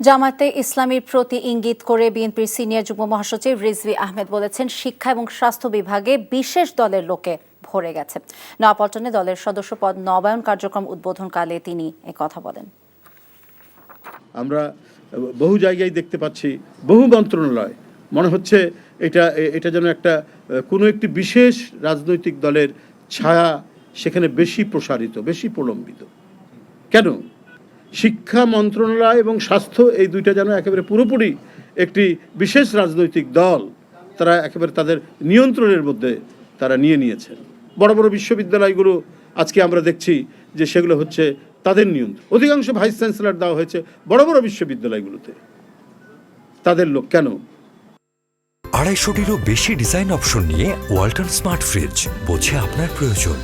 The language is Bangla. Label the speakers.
Speaker 1: জামায়াতে ইসলামীর প্রতি ইঙ্গিত করে বিএনপির সিনিয়র যুগ্ম মহাসচিব রিজভী আহমেদ বলেছেন, শিক্ষা এবং স্বাস্থ্য বিভাগে বিশেষ দলের লোকে ভরে গেছে। নয়াপল্টনে দলের সদস্যপদ নবায়ন কার্যক্রম উদ্বোধনকালে তিনি একথা বলেন।
Speaker 2: আমরা বহু জায়গায় দেখতে পাচ্ছি, বহু মন্ত্রণালয় মনে হচ্ছে এটা যেন একটা কোনো একটি বিশেষ রাজনৈতিক দলের ছায়া সেখানে বেশি প্রসারিত, বেশি প্রলম্বিত। কেন? শিক্ষা মন্ত্রণালয় এবং স্বাস্থ্য এই দুইটা যেন একেবারে পুরোপুরি একটি বিশেষ রাজনৈতিক দল তারা একেবারে তাদের নিয়ন্ত্রণের মধ্যে তারা নিয়ে নিয়েছেন। বড় বড় বিশ্ববিদ্যালয়গুলো আজকে আমরা দেখছি যে সেগুলো হচ্ছে তাদের নিয়ন্ত্রণ। অধিকাংশ ভাইস চ্যান্সেলর দেওয়া হয়েছে বড় বড় বিশ্ববিদ্যালয়গুলোতে, তাদের লোক। কেন?
Speaker 3: 250-টিরও বেশি ডিজাইন অপশন নিয়ে ওয়ালটন স্মার্ট ফ্রিজ, বোঝে আপনার প্রয়োজন।